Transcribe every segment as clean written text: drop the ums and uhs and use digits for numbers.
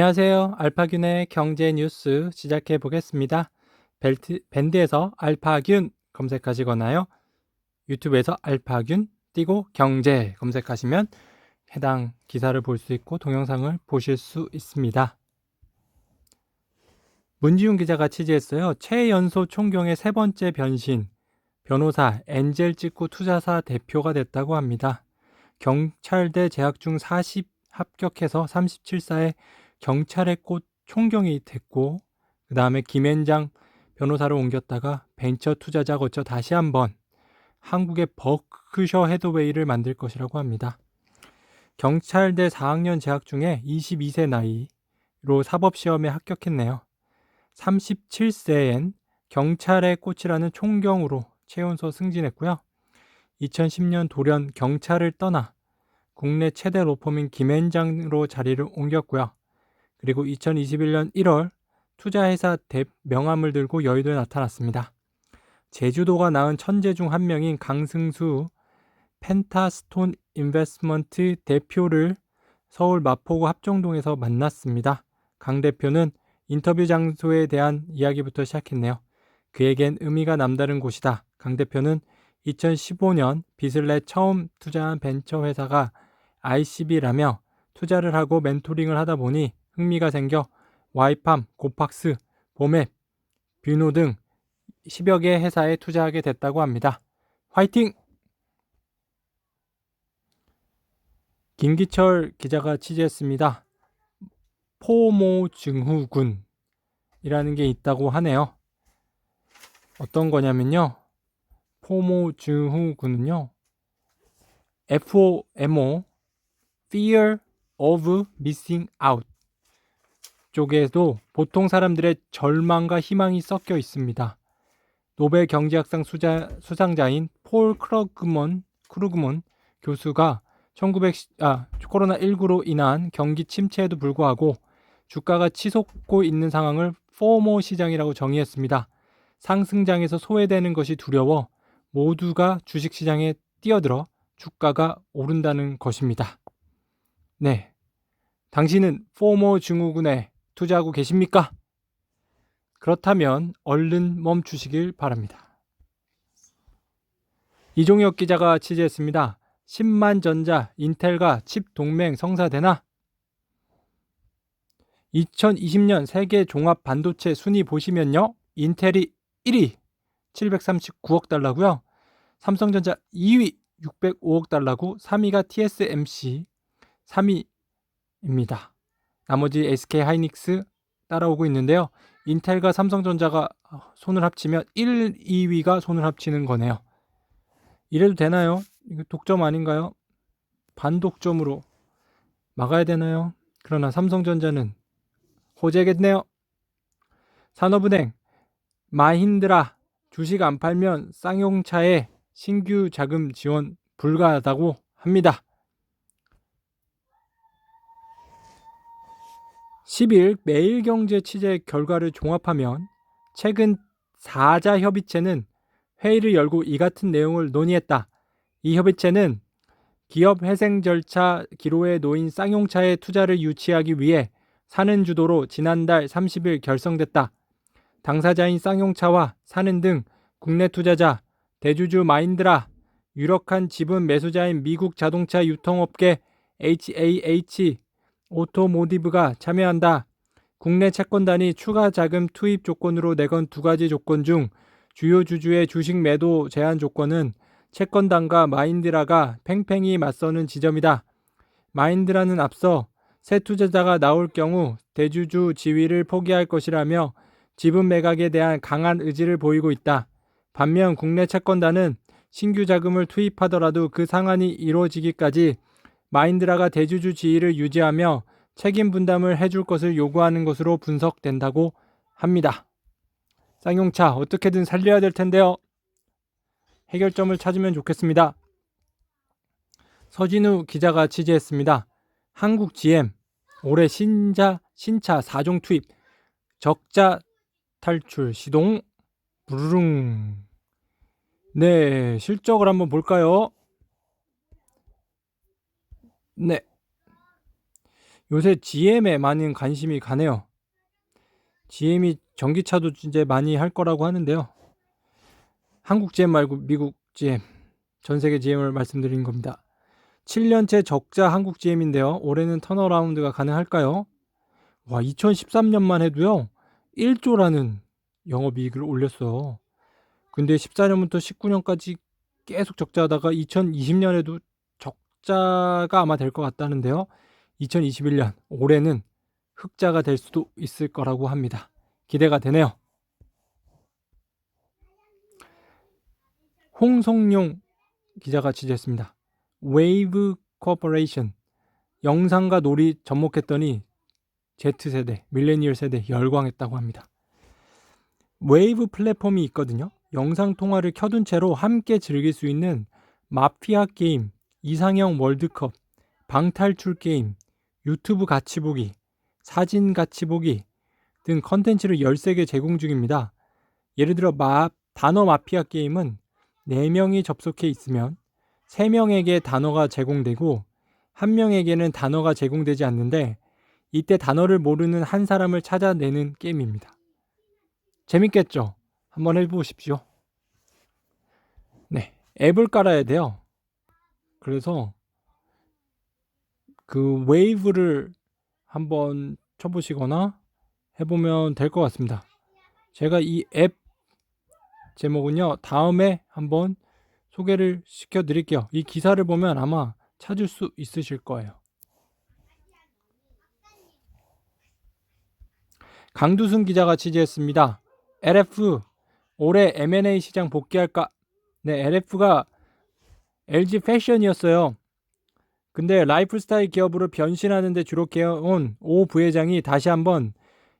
안녕하세요. 알파균의 경제 뉴스 시작해 보겠습니다. 밴드에서 알파균 검색하시거나요. 유튜브에서 알파균 띄고 경제 검색하시면 해당 기사를 볼 수 있고 동영상을 보실 수 있습니다. 문지훈 기자가 취재했어요. 최연소 총경의 세 번째 변신, 변호사 엔젤 찍고 투자사 대표가 됐다고 합니다. 경찰대 재학 중 40 합격해서 37사에 경찰의 꽃 총경이 됐고, 그 다음에 김앤장 변호사로 옮겼다가 벤처 투자자 거쳐 다시 한번 한국의 버크셔 해더웨이를 만들 것이라고 합니다. 경찰대 4학년 재학 중에 22세 나이로 사법시험에 합격했네요. 37세엔 경찰의 꽃이라는 총경으로 최연소 승진했고요. 2010년 돌연 경찰을 떠나 국내 최대 로펌인 김앤장으로 자리를 옮겼고요. 그리고 2021년 1월 투자회사 명함을 들고 여의도에 나타났습니다. 제주도가 낳은 천재 중 한 명인 강승수 펜타스톤 인베스트먼트 대표를 서울 마포구 합정동에서 만났습니다. 강 대표는 인터뷰 장소에 대한 이야기부터 시작했네요. 그에겐 의미가 남다른 곳이다. 강 대표는 2015년 빚을 내 처음 투자한 벤처 회사가 ICB라며 투자를 하고 멘토링을 하다 보니 흥미가 생겨 와이팜, 고팍스, 보맵, 뷰노 등 10여 개 회사에 투자하게 됐다고 합니다. 화이팅! 김기철 기자가 취재했습니다. 포모 증후군이라는 게 있다고 하네요. 어떤 거냐면요. 포모 증후군은요. FOMO, Fear of Missing Out 쪽에도 보통 사람들의 절망과 희망이 섞여 있습니다. 노벨 경제학상 수상자인 폴 크루그먼 교수가 코로나19로 인한 경기 침체에도 불구하고 주가가 치솟고 있는 상황을 포모 시장이라고 정의했습니다. 상승장에서 소외되는 것이 두려워 모두가 주식시장에 뛰어들어 주가가 오른다는 것입니다. 네, 당신은 포모 증후군에 투자하고 계십니까? 그렇다면 얼른 멈추시길 바랍니다. 이종혁 기자가 취재했습니다. 10만 전자, 인텔과 칩 동맹 성사되나? 2020년 세계 종합 반도체 순위 보시면요. 인텔이 1위 739억 달러고요. 삼성전자 2위 605억 달러고 3위가 TSMC 3위입니다. 나머지 SK 하이닉스 따라오고 있는데요. 인텔과 삼성전자가 손을 합치면 1, 2위가 손을 합치는 거네요. 이래도 되나요? 이거 독점 아닌가요? 반독점으로 막아야 되나요? 그러나 삼성전자는 호재겠네요. 산업은행 마힌드라 주식 안 팔면 쌍용차에 신규 자금 지원 불가하다고 합니다. 10일 매일경제 취재 결과를 종합하면 최근 4자 협의체는 회의를 열고 이 같은 내용을 논의했다. 이 협의체는 기업 회생 절차 기로에 놓인 쌍용차의 투자를 유치하기 위해 사는 주도로 지난달 30일 결성됐다. 당사자인 쌍용차와 사는 등 국내 투자자, 대주주 마인드라, 유력한 지분 매수자인 미국 자동차 유통업계 HAH 오토모티브가 참여한다. 국내 채권단이 추가 자금 투입 조건으로 내건 두 가지 조건 중 주요 주주의 주식 매도 제한 조건은 채권단과 마인드라가 팽팽히 맞서는 지점이다. 마인드라는 앞서 새 투자자가 나올 경우 대주주 지위를 포기할 것이라며 지분 매각에 대한 강한 의지를 보이고 있다. 반면 국내 채권단은 신규 자금을 투입하더라도 그 상한이 이루어지기까지 마인드라가 대주주 지위를 유지하며 책임 분담을 해줄 것을 요구하는 것으로 분석된다고 합니다. 쌍용차 어떻게든 살려야 될 텐데요. 해결점을 찾으면 좋겠습니다. 서진우 기자가 취재했습니다. 한국 GM 올해 신차 4종 투입 적자 탈출 시동 부르릉. 네, 실적을 한번 볼까요? 네, 요새 GM에 많은 관심이 가네요. GM이 전기차도 이제 많이 할 거라고 하는데요. 한국 GM 말고 미국 GM, 전 세계 GM을 말씀드린 겁니다. 7년째 적자 한국 GM인데요. 올해는 턴어라운드가 가능할까요? 와, 2013년만 해도요. 1조라는 영업이익을 올렸어요. 근데 14년부터 19년까지 계속 적자하다가 2020년에도 적자가 아마 될 것 같다는데요. 2021년 올해는 흑자가 될 수도 있을 거라고 합니다. 기대가 되네요. 홍성용 기자가 취재했습니다. 웨이브 코퍼레이션 영상과 놀이 접목했더니 Z세대, 밀레니얼 세대 열광했다고 합니다. 웨이브 플랫폼이 있거든요. 영상 통화를 켜둔 채로 함께 즐길 수 있는 마피아 게임, 이상형 월드컵, 방탈출 게임, 유튜브 같이 보기, 사진 같이 보기 등 컨텐츠를 13개 제공 중입니다. 예를 들어 단어 마피아 게임은 4명이 접속해 있으면 3명에게 단어가 제공되고 1명에게는 단어가 제공되지 않는데 이때 단어를 모르는 한 사람을 찾아내는 게임입니다. 재밌겠죠? 한번 해보십시오. 네, 앱을 깔아야 돼요. 그래서 그 웨이브를 한번 쳐보시거나 해보면 될 것 같습니다. 제가 이 앱 제목은요, 다음에 한번 소개를 시켜드릴게요. 이 기사를 보면 아마 찾을 수 있으실 거예요. 강두순 기자가 취재했습니다. LF 올해 M&A 시장 복귀할까? 네, LF가 LG 패션이었어요. 근데 라이프스타일 기업으로 변신하는 데 주력해온 오 부회장이 다시 한번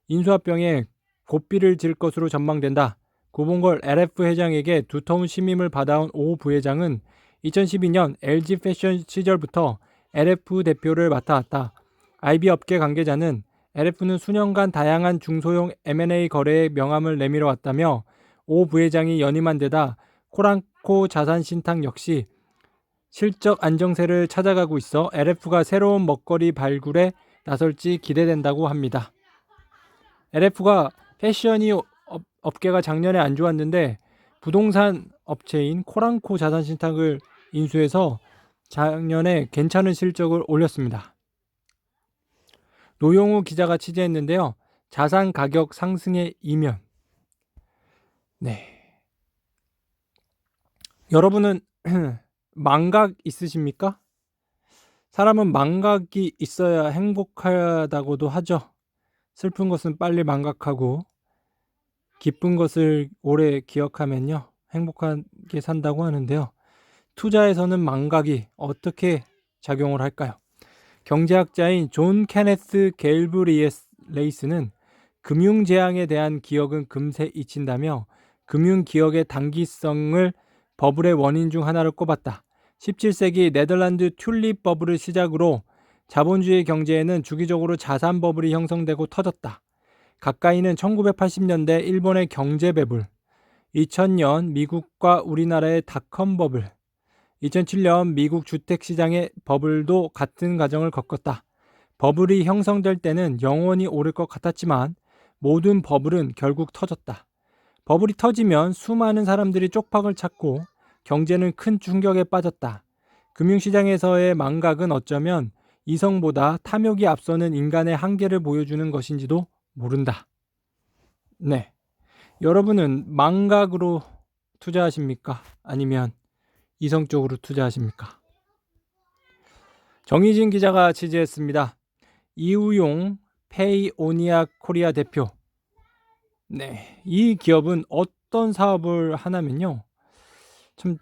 인수합병에 고삐를 질 것으로 전망된다. 고봉걸 LF 회장에게 두터운 심임을 받아온 오 부회장은 2012년 LG 패션 시절부터 LF 대표를 맡아왔다. IB 업계 관계자는 LF는 수년간 다양한 중소형 M&A 거래에 명함을 내밀어 왔다며 오 부회장이 연임한 데다 코랑코 자산신탁 역시 실적 안정세를 찾아가고 있어 LF가 새로운 먹거리 발굴에 나설지 기대된다고 합니다. LF가 패션이 업계가 작년에 안 좋았는데 부동산 업체인 코랑코 자산신탁을 인수해서 작년에 괜찮은 실적을 올렸습니다. 노용우 기자가 취재했는데요. 자산 가격 상승의 이면. 네. 여러분은 망각 있으십니까? 사람은 망각이 있어야 행복하다고도 하죠. 슬픈 것은 빨리 망각하고 기쁜 것을 오래 기억하면요. 행복하게 산다고 하는데요. 투자에서는 망각이 어떻게 작용을 할까요? 경제학자인 존 케네스 갤브리에스는 금융재앙에 대한 기억은 금세 잊힌다며 금융기억의 단기성을 버블의 원인 중 하나로 꼽았다. 17세기 네덜란드 튤립 버블을 시작으로 자본주의 경제에는 주기적으로 자산 버블이 형성되고 터졌다. 가까이는 1980년대 일본의 경제 배불, 2000년 미국과 우리나라의 닷컴 버블, 2007년 미국 주택시장의 버블도 같은 과정을 겪었다. 버블이 형성될 때는 영원히 오를 것 같았지만 모든 버블은 결국 터졌다. 버블이 터지면 수많은 사람들이 쪽박을 찾고 경제는 큰 충격에 빠졌다. 금융시장에서의 망각은 어쩌면 이성보다 탐욕이 앞서는 인간의 한계를 보여주는 것인지도 모른다. 네, 여러분은 망각으로 투자하십니까? 아니면 이성적으로 투자하십니까? 정희진 기자가 취재했습니다. 이우용 페이오니아 코리아 대표. 네, 이 기업은 어떤 사업을 하냐면요. 참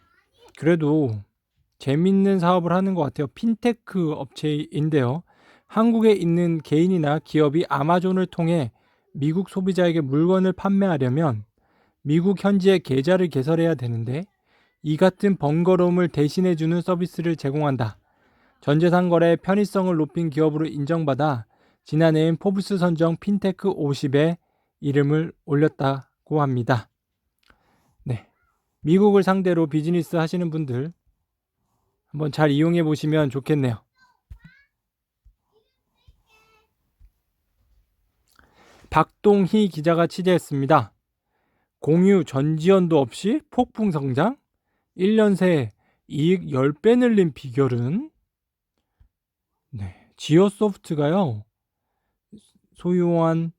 그래도 재밌는 사업을 하는 것 같아요. 핀테크 업체인데요. 한국에 있는 개인이나 기업이 아마존을 통해 미국 소비자에게 물건을 판매하려면 미국 현지에 계좌를 개설해야 되는데 이 같은 번거로움을 대신해주는 서비스를 제공한다. 전재산 거래의 편의성을 높인 기업으로 인정받아 지난해인 포브스 선정 핀테크 50에 이름을 올렸다고 합니다. 네, 미국을 상대로 비즈니스 하시는 분들 한번 잘 이용해 보시면 좋겠네요. 박동희 기자가 취재했습니다. 공유 전지현도 없이 폭풍 성장? 1년 새에 이익 10배 늘린 비결은? 네, 지오소프트가요. 소유한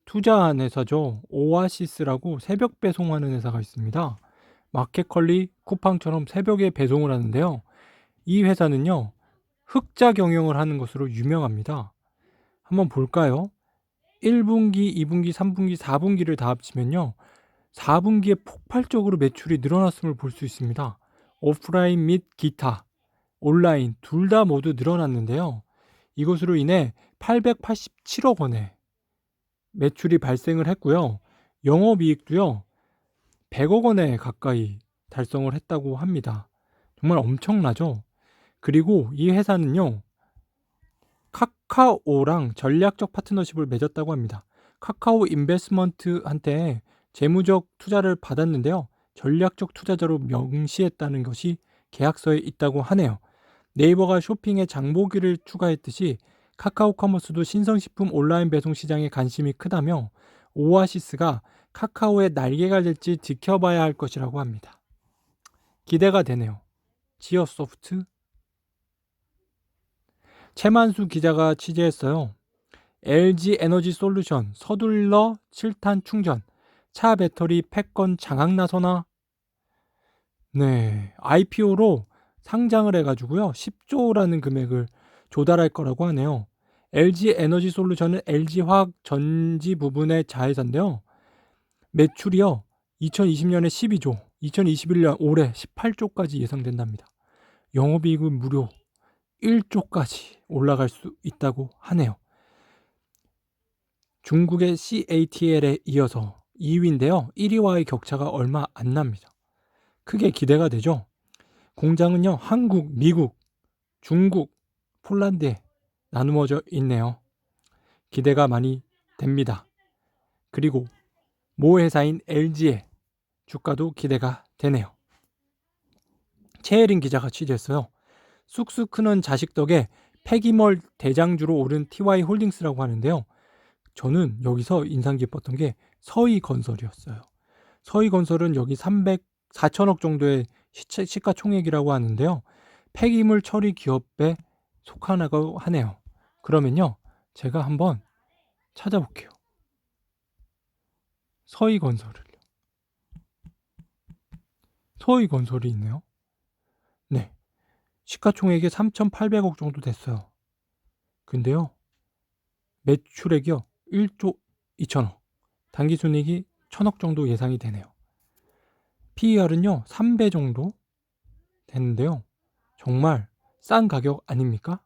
투자한 회사죠. 오아시스라고 새벽 배송하는 회사가 있습니다. 마켓컬리 쿠팡처럼 새벽에 배송을 하는데요. 이 회사는요. 흑자 경영을 하는 것으로 유명합니다. 한번 볼까요? 1분기, 2분기, 3분기, 4분기를 다 합치면요. 4분기에 폭발적으로 매출이 늘어났음을 볼 수 있습니다. 오프라인 및 기타, 온라인 둘 다 모두 늘어났는데요. 이것으로 인해 887억 원의 매출이 발생을 했고요. 영업이익도요. 100억 원에 가까이 달성을 했다고 합니다. 정말 엄청나죠? 그리고 이 회사는요. 카카오랑 전략적 파트너십을 맺었다고 합니다. 카카오 인베스먼트한테 재무적 투자를 받았는데요. 전략적 투자자로 명시했다는 것이 계약서에 있다고 하네요. 네이버가 쇼핑에 장보기를 추가했듯이 카카오 커머스도 신성식품 온라인 배송 시장에 관심이 크다며 오아시스가 카카오의 날개가 될지 지켜봐야 할 것이라고 합니다. 기대가 되네요. 지어소프트? 최만수 기자가 취재했어요. LG 에너지 솔루션 서둘러 7탄 충전 차 배터리 패권 장악 나서나? 네, IPO로 상장을 해가지고요 10조라는 금액을 조달할 거라고 하네요. LG 에너지 솔루션은 LG 화학 전지 부분의 자회사인데요. 매출이요 2020년에 12조, 2021년 올해 18조까지 예상된답니다. 영업이익은 무려 1조까지 올라갈 수 있다고 하네요. 중국의 CATL에 이어서 2위인데요. 1위와의 격차가 얼마 안 납니다. 크게 기대가 되죠. 공장은요, 한국, 미국, 중국, 폴란드에 나누어져 있네요. 기대가 많이 됩니다. 그리고 모 회사인 LG의 주가도 기대가 되네요. 최혜린 기자가 취재했어요. 쑥쑥 크는 자식 덕에 폐기물 대장주로 오른 TY홀딩스라고 하는데요. 저는 여기서 인상 깊었던 게 서희건설이었어요. 서희건설은 여기 4천억 정도의 시가총액이라고 하는데요. 폐기물 처리 기업에 속하나고 하네요. 그러면요, 제가 한번 찾아볼게요. 서희건설이 있네요. 네, 시가총액이 3,800억 정도 됐어요. 근데요, 매출액이요 1조 2천억, 당기순이익이 1,000억 정도 예상이 되네요. PER은요 3배 정도 되는데요. 정말 싼 가격 아닙니까?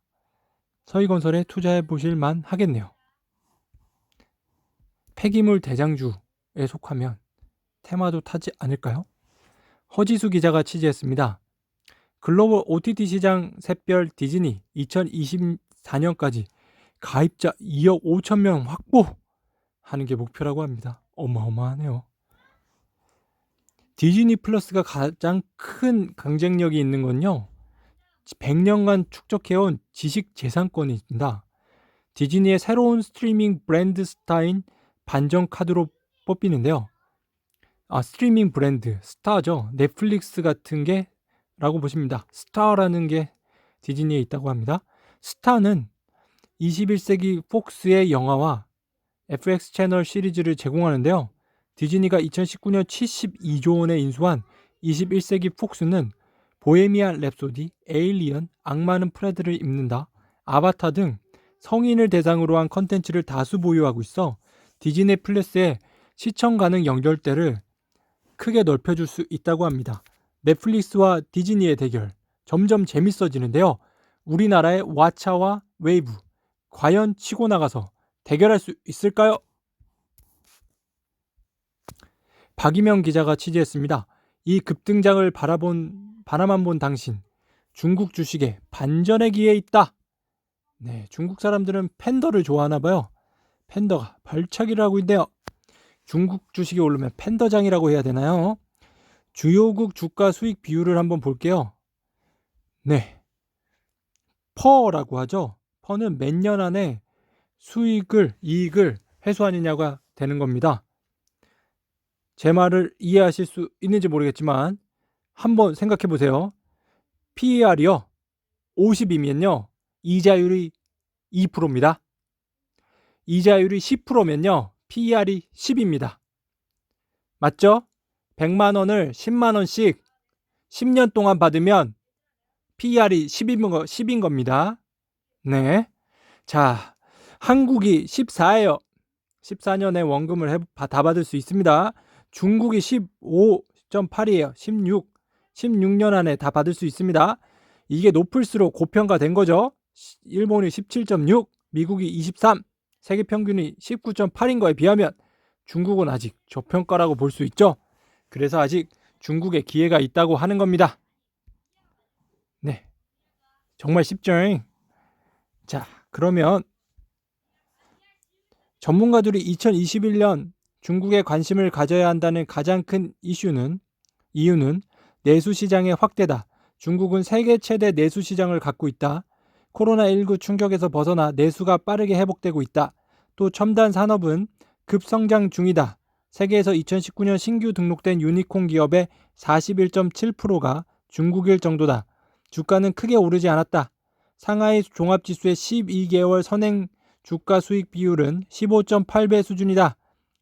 서희건설에 투자해 보실 만 하겠네요. 폐기물 대장주에 속하면 테마도 타지 않을까요? 허지수 기자가 취재했습니다. 글로벌 OTT 시장 샛별 디즈니 2024년까지 가입자 2억 5천 명 확보하는 게 목표라고 합니다. 어마어마하네요. 디즈니 플러스가 가장 큰 경쟁력이 있는 건요. 100년간 축적해온 지식 재산권이 있습니다. 디즈니의 새로운 스트리밍 브랜드 스타인 반전 카드로 뽑히는데요. 스트리밍 브랜드 스타죠. 넷플릭스 같은 게 라고 보십니다. 스타라는 게 디즈니에 있다고 합니다. 스타는 21세기 폭스의 영화와 FX 채널 시리즈를 제공하는데요. 디즈니가 2019년 72조 원에 인수한 21세기 폭스는 보헤미안 랩소디, 에일리언, 악마는 프레드를 입는다, 아바타 등 성인을 대상으로 한 컨텐츠를 다수 보유하고 있어 디즈니 플러스의 시청 가능 연결대를 크게 넓혀줄 수 있다고 합니다. 넷플릭스와 디즈니의 대결 점점 재밌어지는데요. 우리나라의 왓챠와 웨이브 과연 치고 나가서 대결할 수 있을까요? 박이명 기자가 취재했습니다. 이 급등장을 바라만 본 당신, 중국 주식에 반전의 기회에 있다. 네, 중국 사람들은 팬더를 좋아하나 봐요. 팬더가 발차기를 하고 있는데요. 중국 주식이 오르면 팬더장이라고 해야 되나요? 주요국 주가 수익 비율을 한번 볼게요. 네, 퍼라고 하죠. 퍼는 몇 년 안에 이익을 해소하느냐가 되는 겁니다. 제 말을 이해하실 수 있는지 모르겠지만 한번 생각해 보세요. PER이요 50이면요 이자율이 2%입니다. 이자율이 10%면요 PER이 10입니다. 맞죠? 100만 원을 10만 원씩 10년 동안 받으면 PER이 10인 겁니다. 네. 자, 한국이 14예요. 14년에 원금을 다 받을 수 있습니다. 중국이 15.8이에요. 16년 안에 다 받을 수 있습니다. 이게 높을수록 고평가된 거죠. 일본이 17.6, 미국이 23, 세계 평균이 19.8인 거에 비하면 중국은 아직 저평가라고 볼 수 있죠. 그래서 아직 중국에 기회가 있다고 하는 겁니다. 네, 정말 쉽죠. 자, 그러면 전문가들이 2021년 중국에 관심을 가져야 한다는 가장 큰 이유는 내수 시장의 확대다. 중국은 세계 최대 내수 시장을 갖고 있다. 코로나19 충격에서 벗어나 내수가 빠르게 회복되고 있다. 또 첨단 산업은 급성장 중이다. 세계에서 2019년 신규 등록된 유니콘 기업의 41.7%가 중국일 정도다. 주가는 크게 오르지 않았다. 상하이 종합지수의 12개월 선행 주가 수익 비율은 15.8배 수준이다.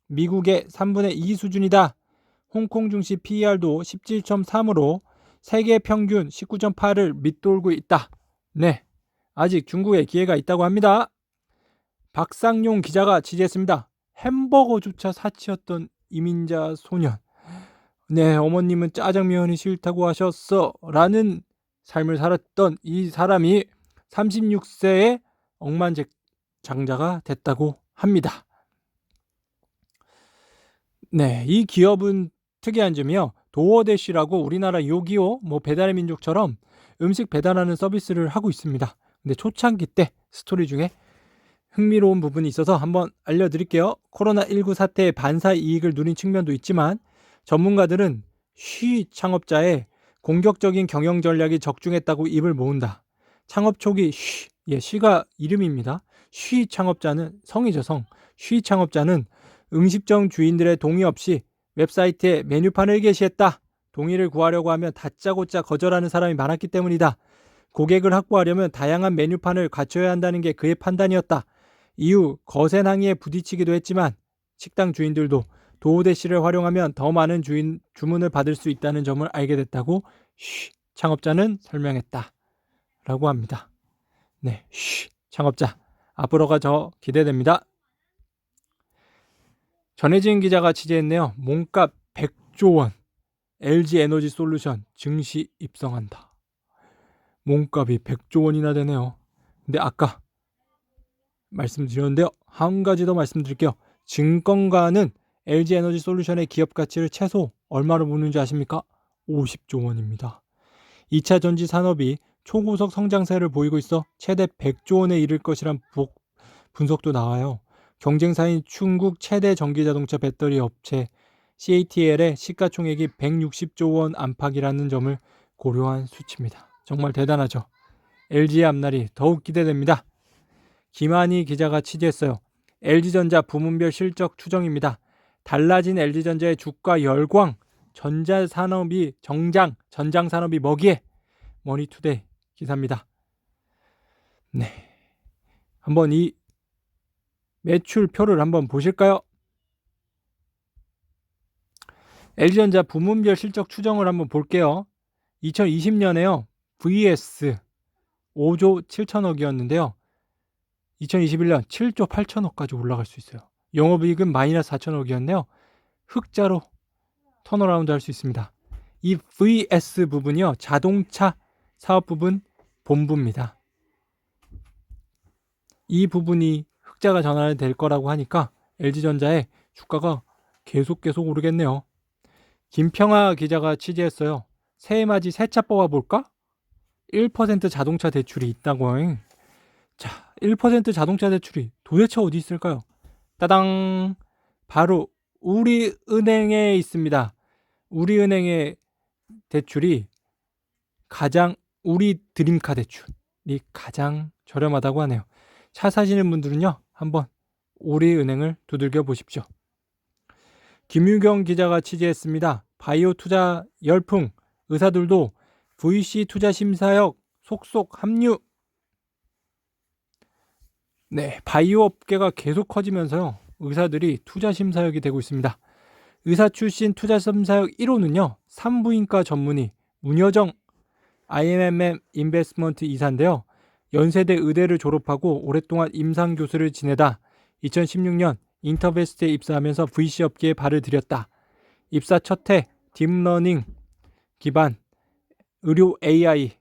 미국의 3분의 2 수준이다. 홍콩 증시 PER도 17.3으로 세계 평균 19.8을 밑돌고 있다. 네, 아직 중국에 기회가 있다고 합니다. 박상용 기자가 취재했습니다. 햄버거조차 사치였던 이민자 소년. 네, 어머님은 짜장면이 싫다고 하셨어 라는 삶을 살았던 이 사람이 36세에 억만장자가 됐다고 합니다. 네, 이 기업은 특이한 점이요. 도어대시라고 우리나라 요기요, 배달의 민족처럼 음식 배달하는 서비스를 하고 있습니다. 근데 초창기 때 스토리 중에 흥미로운 부분이 있어서 한번 알려드릴게요. 코로나19 사태의 반사 이익을 누린 측면도 있지만 전문가들은 쉬 창업자의 공격적인 경영 전략이 적중했다고 입을 모은다. 창업 초기 쉬가 이름입니다. 쉬 창업자는 성이죠, 성. 쉬 창업자는 음식점 주인들의 동의 없이 웹사이트에 메뉴판을 게시했다. 동의를 구하려고 하면 다짜고짜 거절하는 사람이 많았기 때문이다. 고객을 확보하려면 다양한 메뉴판을 갖춰야 한다는 게 그의 판단이었다. 이후 거센 항의에 부딪히기도 했지만 식당 주인들도 도어대시를 활용하면 더 많은 주문을 받을 수 있다는 점을 알게 됐다고 창업자는 설명했다. 라고 합니다. 네, 창업자. 앞으로가 더 기대됩니다. 전혜진 기자가 취재했네요. 몸값 100조 원. LG 에너지 솔루션 증시 입성한다. 몸값이 100조 원이나 되네요. 근데 아까 말씀드렸는데요. 한 가지 더 말씀드릴게요. 증권가는 LG 에너지 솔루션의 기업 가치를 최소 얼마로 보는지 아십니까? 50조 원입니다. 2차 전지 산업이 초고속 성장세를 보이고 있어 최대 100조 원에 이를 것이란 분석도 나와요. 경쟁사인 중국 최대 전기자동차 배터리 업체 CATL의 시가총액이 160조 원 안팎이라는 점을 고려한 수치입니다. 정말 대단하죠. LG의 앞날이 더욱 기대됩니다. 김한희 기자가 취재했어요. LG전자 부문별 실적 추정입니다. 달라진 LG전자의 주가 열광, 전장산업이 뭐기에 머니투데이 기사입니다. 네, 한번 이 매출표를 한번 보실까요? LG전자 부문별 실적 추정을 한번 볼게요. 2020년에요. VS 5조 7천억이었는데요. 2021년 7조 8천억까지 올라갈 수 있어요. 영업이익은 마이너스 4천억이었네요. 흑자로 턴어라운드 할 수 있습니다. 이 VS 부분이요. 자동차 사업 부분 본부입니다. 이 부분이 흑자가 전환될 거라고 하니까 LG전자의 주가가 계속 오르겠네요. 김평아 기자가 취재했어요. 새해맞이 새 차 뽑아볼까? 1% 자동차 대출이 있다고. 자, 1% 자동차 대출이 도대체 어디 있을까요? 따당! 바로 우리은행에 있습니다. 우리은행의 대출이 우리 드림카 대출이 가장 저렴하다고 하네요. 차 사시는 분들은요, 한번 우리은행을 두들겨 보십시오. 김유경 기자가 취재했습니다. 바이오 투자 열풍, 의사들도 VC 투자 심사역 속속 합류. 네, 바이오 업계가 계속 커지면서요. 의사들이 투자 심사역이 되고 있습니다. 의사 출신 투자 심사역 1호는요. 산부인과 전문의 문여정 IMM 인베스트먼트 이사인데요. 연세대 의대를 졸업하고 오랫동안 임상 교수를 지내다 2016년 인터베스트에 입사하면서 VC 업계에 발을 들였다. 입사 첫해 딥러닝 기반 의료 AI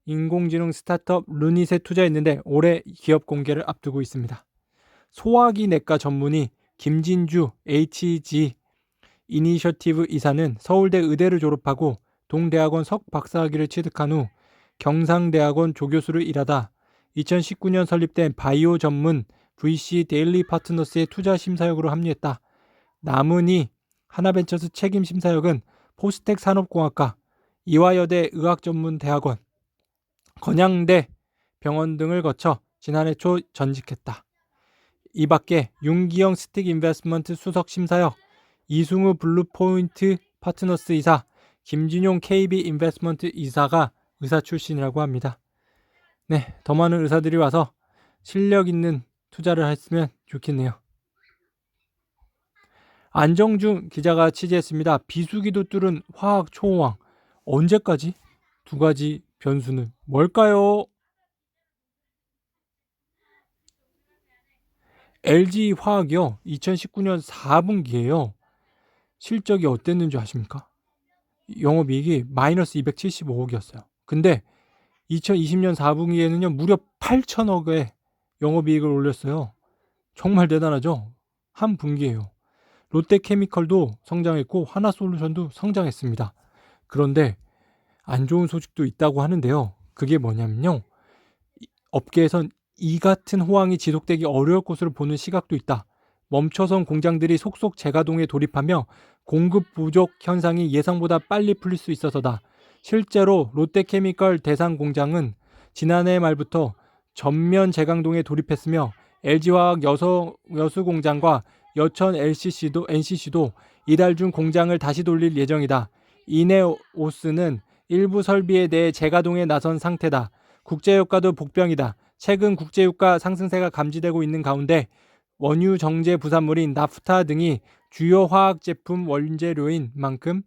인공지능 스타트업 루닛에 투자했는데 올해 기업 공개를 앞두고 있습니다. 소화기 내과 전문의 김진주 HG 이니셔티브 이사는 서울대 의대를 졸업하고 동대학원 석박사학위를 취득한 후 경상대학원 조교수를 일하다 2019년 설립된 바이오 전문 VC 데일리 파트너스의 투자 심사역으로 합류했다. 남은희 하나벤처스 책임 심사역은 포스텍 산업공학과, 이화여대 의학전문대학원, 건양대 병원 등을 거쳐 지난해 초 전직했다. 이 밖에 윤기영 스틱 인베스트먼트 수석 심사역, 이승우 블루포인트 파트너스 이사, 김진용 KB 인베스트먼트 이사가 의사 출신이라고 합니다. 네, 더 많은 의사들이 와서 실력 있는 투자를 했으면 좋겠네요. 안정준 기자가 취재했습니다. 비수기도 뚫은 화학 초호황. 언제까지? 두 가지 변수는 뭘까요? LG화학이요. 2019년 4분기에요. 실적이 어땠는지 아십니까? 영업이익이 마이너스 275억이었어요. 근데 2020년 4분기에는요. 무려 8천억의 영업이익을 올렸어요. 정말 대단하죠? 한 분기예요. 롯데케미컬도 성장했고 하나솔루션도 성장했습니다. 그런데 안 좋은 소식도 있다고 하는데요. 그게 뭐냐면요. 업계에선 이 같은 호황이 지속되기 어려울 것으로 보는 시각도 있다. 멈춰선 공장들이 속속 재가동에 돌입하며 공급 부족 현상이 예상보다 빨리 풀릴 수 있어서다. 실제로 롯데케미컬 대상 공장은 지난해 말부터 전면 재가동에 돌입했으며 LG화학 여수 공장과 여천 NCC도 이달 중 공장을 다시 돌릴 예정이다. 이네오스는 일부 설비에 대해 재가동에 나선 상태다. 국제유가도 복병이다. 최근 국제유가 상승세가 감지되고 있는 가운데 원유 정제 부산물인 나프타 등이 주요 화학 제품 원재료인 만큼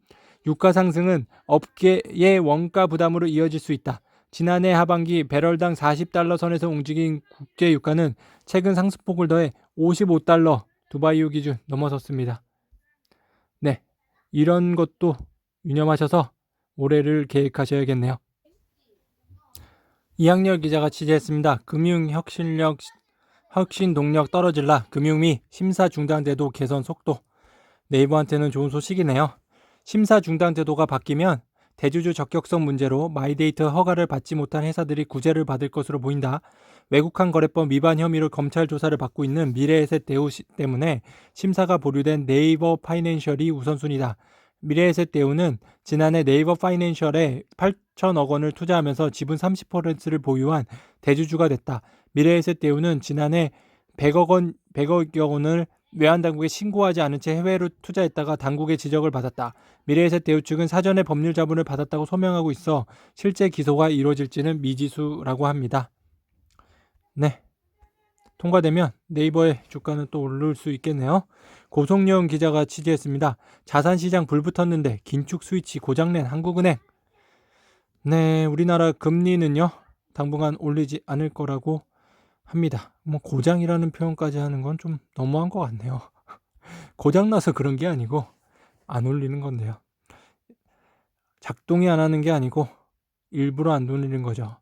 유가 상승은 업계의 원가 부담으로 이어질 수 있다. 지난해 하반기 배럴당 40달러 선에서 움직인 국제유가는 최근 상승폭을 더해 55달러 두바이유 기준 넘어섰습니다. 네, 이런 것도 유념하셔서 올해를 계획하셔야겠네요. 이학렬 기자가 취재했습니다. 혁신 동력 떨어질라 금융위 심사 중단 제도 개선 속도. 네이버한테는 좋은 소식이네요. 심사 중단 제도가 바뀌면 대주주 적격성 문제로 마이데이터 허가를 받지 못한 회사들이 구제를 받을 것으로 보인다. 외국환 거래법 위반 혐의로 검찰 조사를 받고 있는 미래에셋 대우 때문에 심사가 보류된 네이버 파이낸셜이 우선순위다. 미래에셋 대우는 지난해 네이버 파이낸셜에 8천억 원을 투자하면서 지분 30%를 보유한 대주주가 됐다. 미래에셋 대우는 지난해 100억 원을 외환당국에 신고하지 않은 채 해외로 투자했다가 당국의 지적을 받았다. 미래에셋 대우 측은 사전에 법률 자문을 받았다고 소명하고 있어 실제 기소가 이루어질지는 미지수라고 합니다. 네, 통과되면 네이버의 주가는 또 오를 수 있겠네요. 고성여은 기자가 취재했습니다. 자산시장 불붙었는데 긴축 스위치 고장낸 한국은행. 네, 우리나라 금리는요 당분간 올리지 않을 거라고 합니다. 뭐 고장이라는 표현까지 하는 건 좀 너무한 것 같네요. 고장나서 그런 게 아니고 안 올리는 건데요. 작동이 안 하는 게 아니고 일부러 안 돌리는 거죠.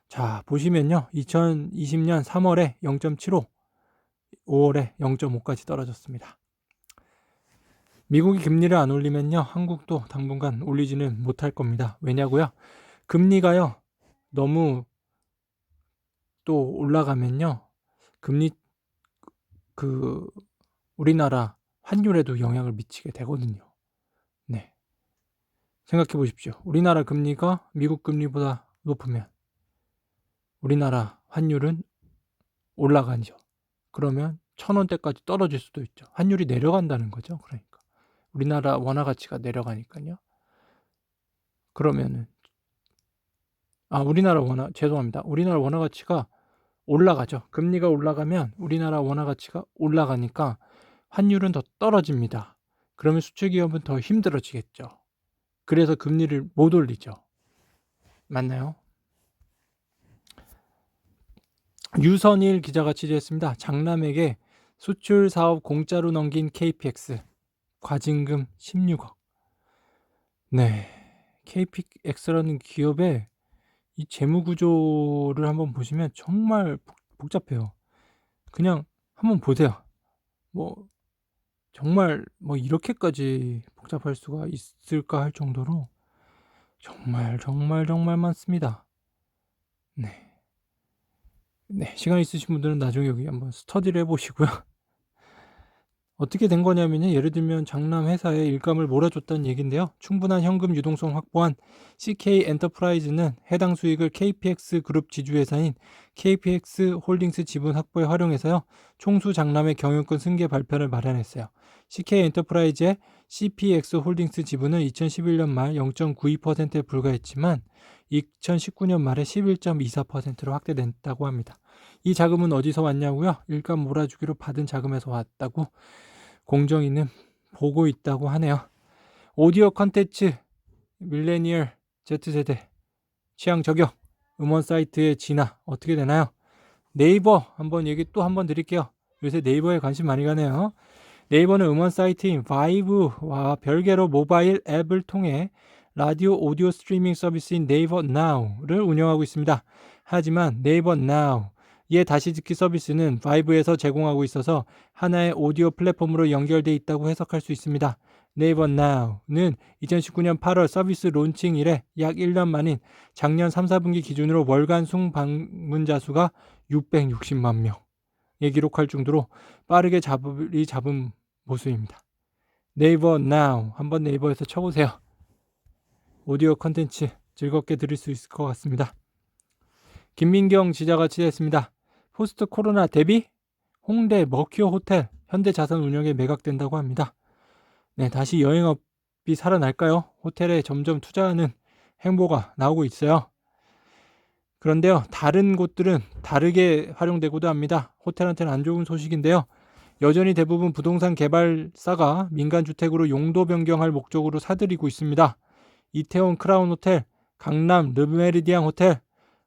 자, 보시면요. 2020년 3월에 0.75, 5월에 0.5까지 떨어졌습니다. 미국이 금리를 안 올리면요. 한국도 당분간 올리지는 못할 겁니다. 왜냐고요? 금리가요. 너무 또 올라가면요. 금리 우리나라 환율에도 영향을 미치게 되거든요. 네. 생각해 보십시오. 우리나라 금리가 미국 금리보다 높으면 우리나라 환율은 올라가죠. 그러면 1,000원대까지 떨어질 수도 있죠. 환율이 내려간다는 거죠. 그러니까 우리나라 원화 가치가 내려가니까요. 그러면은 우리나라 원화 가치가 올라가죠. 금리가 올라가면 우리나라 원화 가치가 올라가니까 환율은 더 떨어집니다. 그러면 수출 기업은 더 힘들어지겠죠. 그래서 금리를 못 올리죠. 맞나요? 유선일 기자가 취재했습니다. 장남에게 수출 사업 공짜로 넘긴 KPX 과징금 16억. 네, KPX라는 기업의 이 재무 구조를 한번 보시면 정말 복잡해요. 그냥 한번 보세요. 정말 이렇게까지 복잡할 수가 있을까 할 정도로 정말 많습니다. 네. 시간 있으신 분들은 나중에 여기 한번 스터디를 해보시고요. 어떻게 된 거냐면요. 예를 들면 장남 회사에 일감을 몰아줬다는 얘기인데요. 충분한 현금 유동성 확보한 CK 엔터프라이즈는 해당 수익을 KPX 그룹 지주회사인 KPX 홀딩스 지분 확보에 활용해서요. 총수 장남의 경영권 승계 발표를 마련했어요. CK 엔터프라이즈의 CPX 홀딩스 지분은 2011년 말 0.92%에 불과했지만 2019년 말에 11.24%로 확대됐다고 합니다. 이 자금은 어디서 왔냐고요? 일감 몰아주기로 받은 자금에서 왔다고 공정위는 보고 있다고 하네요. 오디오 컨텐츠 밀레니얼 Z세대 취향 저격 음원 사이트의 진화 어떻게 되나요? 네이버 또 한번 드릴게요. 요새 네이버에 관심 많이 가네요. 네이버는 음원 사이트인 바이브와 별개로 모바일 앱을 통해 라디오 오디오 스트리밍 서비스인 네이버 나우를 운영하고 있습니다. 하지만 네이버 나우의 다시 듣기 서비스는 바이브에서 제공하고 있어서 하나의 오디오 플랫폼으로 연결돼 있다고 해석할 수 있습니다. 네이버 나우는 2019년 8월 서비스 론칭 이래 약 1년 만인 작년 3, 4분기 기준으로 월간 순방문자 수가 660만 명에 기록할 정도로 빠르게 자리 잡은 모습입니다. 네이버 나우 한번 네이버에서 쳐보세요. 오디오 컨텐츠 즐겁게 들을 수 있을 것 같습니다. 김민경 지자가 취재했습니다. 포스트 코로나 대비 홍대 머큐어 호텔 현대자산운용에 매각된다고 합니다. 네, 다시 여행업이 살아날까요? 호텔에 점점 투자하는 행보가 나오고 있어요. 그런데요, 다른 곳들은 다르게 활용되고도 합니다. 호텔한테는 안 좋은 소식인데요. 여전히 대부분 부동산 개발사가 민간주택으로 용도 변경할 목적으로 사들이고 있습니다. 이태원 크라운 호텔, 강남 르메리디앙 호텔,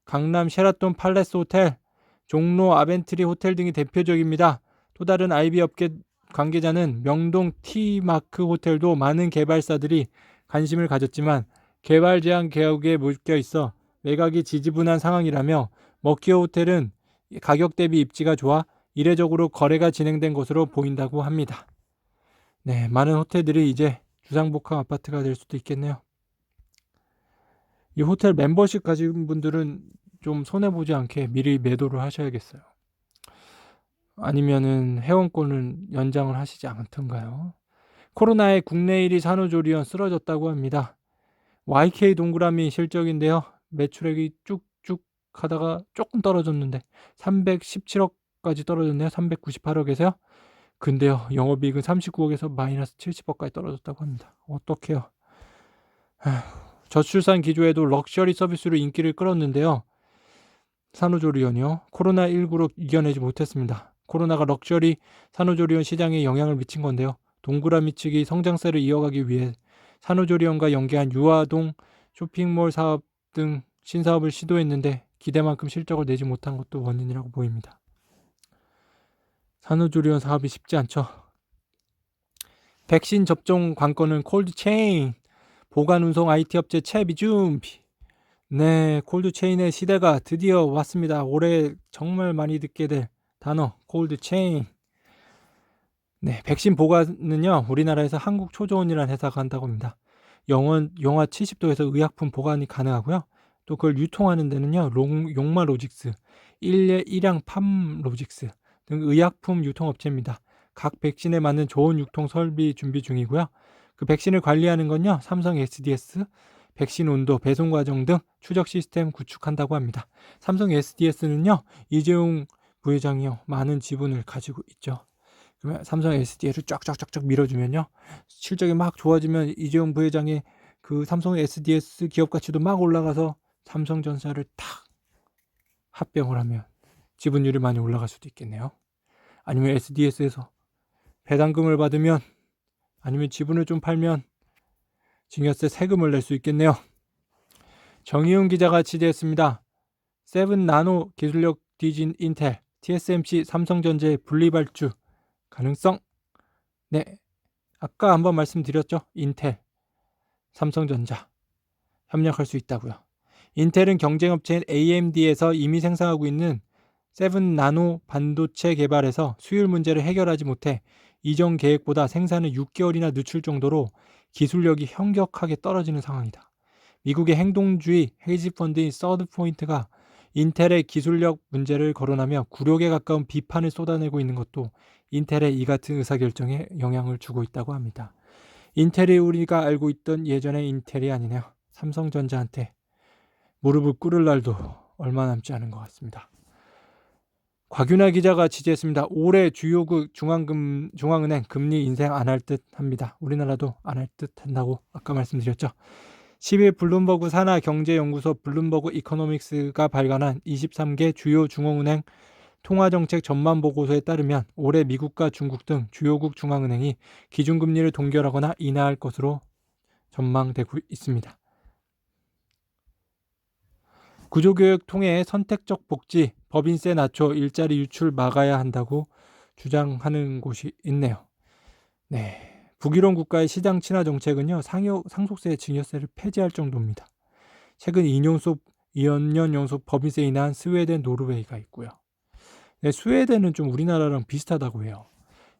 강남 셰라톤 팔레스 호텔, 종로 아벤트리 호텔 등이 대표적입니다. 또 다른 IB 업계 관계자는 명동 티마크 호텔도 많은 개발사들이 관심을 가졌지만 개발 제한 계약에 묶여 있어 매각이 지지분한 상황이라며 머키어 호텔은 가격 대비 입지가 좋아 이례적으로 거래가 진행된 것으로 보인다고 합니다. 네, 많은 호텔들이 이제 주상복합 아파트가 될 수도 있겠네요. 이 호텔 멤버십 가진 분들은 좀 손해보지 않게 미리 매도를 하셔야겠어요. 아니면은 회원권을 연장을 하시지 않던가요? 코로나에 국내 1위 산후조리원 쓰러졌다고 합니다. YK 동그라미 실적인데요. 매출액이 쭉쭉 하다가 조금 떨어졌는데 317억까지 떨어졌네요. 398억에서요. 근데요, 영업이익은 39억에서 마이너스 70억까지 떨어졌다고 합니다. 어떡해요? 저출산 기조에도 럭셔리 서비스로 인기를 끌었는데요. 산후조리원이요. 코로나19로 이겨내지 못했습니다. 코로나가 럭셔리 산후조리원 시장에 영향을 미친 건데요. 동그라미 측이 성장세를 이어가기 위해 산후조리원과 연계한 유아동 쇼핑몰 사업 등 신사업을 시도했는데 기대만큼 실적을 내지 못한 것도 원인이라고 보입니다. 산후조리원 사업이 쉽지 않죠. 백신 접종 관건은 콜드체인, 보관 운송 IT 업체 채비 준비. 네, 콜드체인의 시대가 드디어 왔습니다. 올해 정말 많이 듣게 될 단어 콜드체인. 네, 백신 보관은요, 우리나라에서 한국초조원이라는 회사가 한다고 합니다. 영하 70도에서 의약품 보관이 가능하고요. 또 그걸 유통하는 데는요, 용마 로직스, 일양 로직스 등 의약품 유통업체입니다. 각 백신에 맞는 좋은 유통 설비 준비 중이고요. 그 백신을 관리하는 건요, 삼성 SDS, 백신 온도, 배송 과정 등 추적 시스템 구축한다고 합니다. 삼성 SDS는요, 이재용 부회장이요 많은 지분을 가지고 있죠. 그러면 삼성 SDL을 쫙쫙쫙쫙 밀어주면요 실적이 막 좋아지면 이재용 부회장의 그 삼성 SDS 기업 가치도 막 올라가서 삼성전자를 탁 합병을 하면 지분율이 많이 올라갈 수도 있겠네요. 아니면 SDS에서 배당금을 받으면, 아니면 지분을 좀 팔면 증여세 세금을 낼 수 있겠네요. 정의훈 기자가 취재했습니다. 7나노 기술력 뒤진 인텔, TSMC 삼성전자의 분리발주 가능성. 네, 아까 한번 말씀드렸죠. 인텔, 삼성전자 협력할 수 있다고요. 인텔은 경쟁업체인 AMD에서 이미 생산하고 있는 7나노 반도체 개발에서 수율 문제를 해결하지 못해 이전 계획보다 생산을 6개월이나 늦출 정도로 기술력이 현격하게 떨어지는 상황이다. 미국의 행동주의 헤이지펀드인 서드포인트가 인텔의 기술력 문제를 거론하며 굴욕에 가까운 비판을 쏟아내고 있는 것도 인텔의 이 같은 의사결정에 영향을 주고 있다고 합니다. 인텔이 우리가 알고 있던 예전의 인텔이 아니네요. 삼성전자한테 무릎을 꿇을 날도 얼마 남지 않은 것 같습니다. 곽윤아 기자가 취재했습니다. 올해 주요국 중앙은행 금리 인상 안 할 듯 합니다. 우리나라도 안 할 듯 한다고 아까 말씀드렸죠. 10일 블룸버그 산하경제연구소 블룸버그 이코노믹스가 발간한 23개 주요 중앙은행 통화정책 전망보고서에 따르면 올해 미국과 중국 등 주요국 중앙은행이 기준금리를 동결하거나 인하할 것으로 전망되고 있습니다. 구조교육 통해 선택적 복지, 법인세 낮춰 일자리 유출 막아야 한다고 주장하는 곳이 있네요. 네, 북유럽 국가의 시장 친화 정책은요 상속세, 증여세를 폐지할 정도입니다. 최근 2년 연속 법인세 인하한 스웨덴, 노르웨이가 있고요. 네, 스웨덴은 좀 우리나라랑 비슷하다고 해요.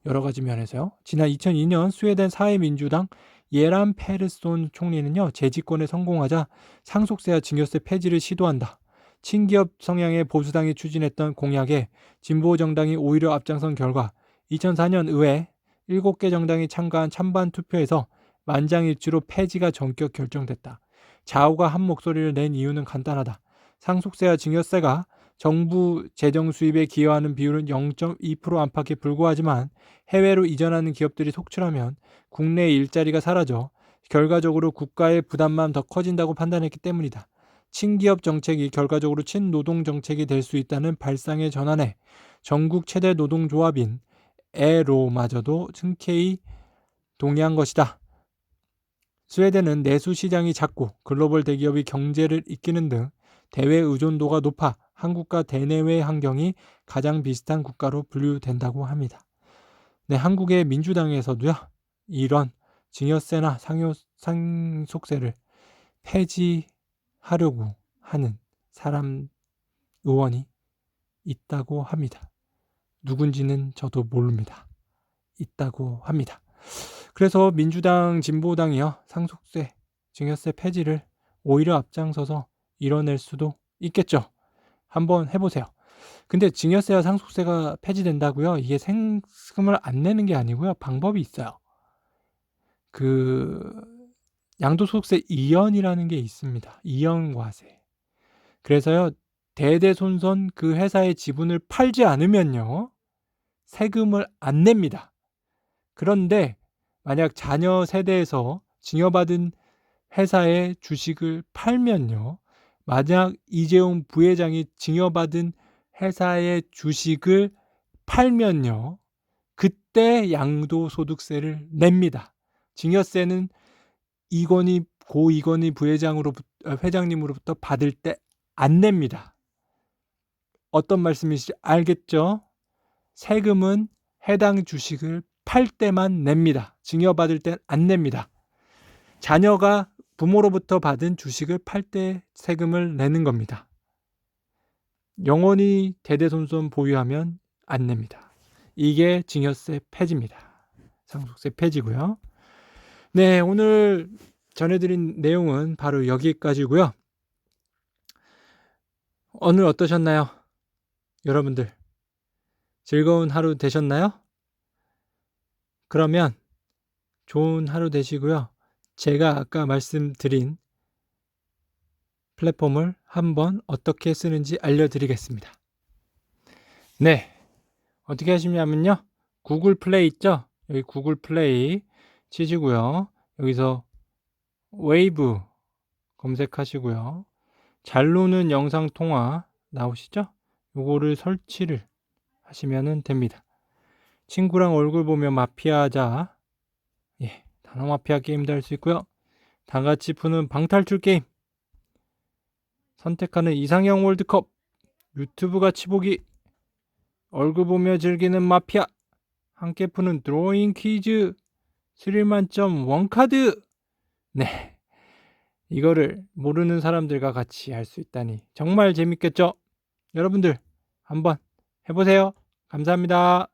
여러 가지 면에서요. 지난 2002년 스웨덴 사회민주당 예란 페르손 총리는요 재집권에 성공하자 상속세와 증여세 폐지를 시도한다. 친기업 성향의 보수당이 추진했던 공약에 진보 정당이 오히려 앞장선 결과 2004년 의회 7개 정당이 참가한 찬반 투표에서 만장일치로 폐지가 전격 결정됐다. 좌우가 한 목소리를 낸 이유는 간단하다. 상속세와 증여세가 정부 재정 수입에 기여하는 비율은 0.2% 안팎에 불과하지만 해외로 이전하는 기업들이 속출하면 국내 일자리가 사라져 결과적으로 국가의 부담만 더 커진다고 판단했기 때문이다. 친기업 정책이 결과적으로 친노동 정책이 될 수 있다는 발상의 전환에 전국 최대 노동조합인 에로마저도 흔쾌히 동의한 것이다. 스웨덴은 내수 시장이 작고 글로벌 대기업이 경제를 이끄는 등 대외 의존도가 높아 한국과 대내외 환경이 가장 비슷한 국가로 분류된다고 합니다. 네, 한국의 민주당에서도요 이런 증여세나 상속세를 폐지하려고 하는 사람 의원이 있다고 합니다. 누군지는 저도 모릅니다. 있다고 합니다. 그래서 민주당, 진보당이요 상속세, 증여세 폐지를 오히려 앞장서서 이뤄낼 수도 있겠죠. 한번 해보세요. 근데 증여세와 상속세가 폐지된다고요? 이게 세금을 안 내는 게 아니고요. 방법이 있어요. 그 양도소득세 이연이라는 게 있습니다. 이연과세. 그래서요. 대대손손 그 회사의 지분을 팔지 않으면요. 세금을 안 냅니다. 그런데 만약 자녀 세대에서 증여받은 회사의 주식을 팔면요. 만약 이재용 부회장이 증여받은 회사의 주식을 팔면요. 그때 양도소득세를 냅니다. 증여세는 고 이건희 회장님으로부터 받을 때 안 냅니다. 어떤 말씀이신지 알겠죠? 세금은 해당 주식을 팔 때만 냅니다. 증여받을 땐 안 냅니다. 자녀가 부모로부터 받은 주식을 팔 때 세금을 내는 겁니다. 영원히 대대손손 보유하면 안 냅니다. 이게 증여세 폐지입니다. 상속세 폐지고요. 네, 오늘 전해드린 내용은 바로 여기까지고요. 오늘 어떠셨나요? 여러분들 즐거운 하루 되셨나요? 그러면 좋은 하루 되시고요. 제가 아까 말씀드린 플랫폼을 한번 어떻게 쓰는지 알려드리겠습니다. 네. 어떻게 하시냐면요. 구글 플레이 있죠? 여기 구글 플레이 치시고요. 여기서 웨이브 검색하시고요. 잘 노는 영상 통화 나오시죠? 요거를 설치를 하시면 됩니다. 친구랑 얼굴 보며 마피아 하자. 예, 단어 마피아 게임도 할 수 있고요. 다 같이 푸는 방탈출 게임. 선택하는 이상형 월드컵. 유튜브 같이 보기. 얼굴 보며 즐기는 마피아. 함께 푸는 드로잉 퀴즈. 스릴 만점 원카드. 네. 이거를 모르는 사람들과 같이 할 수 있다니 정말 재밌겠죠? 여러분들 한번 해보세요. 감사합니다.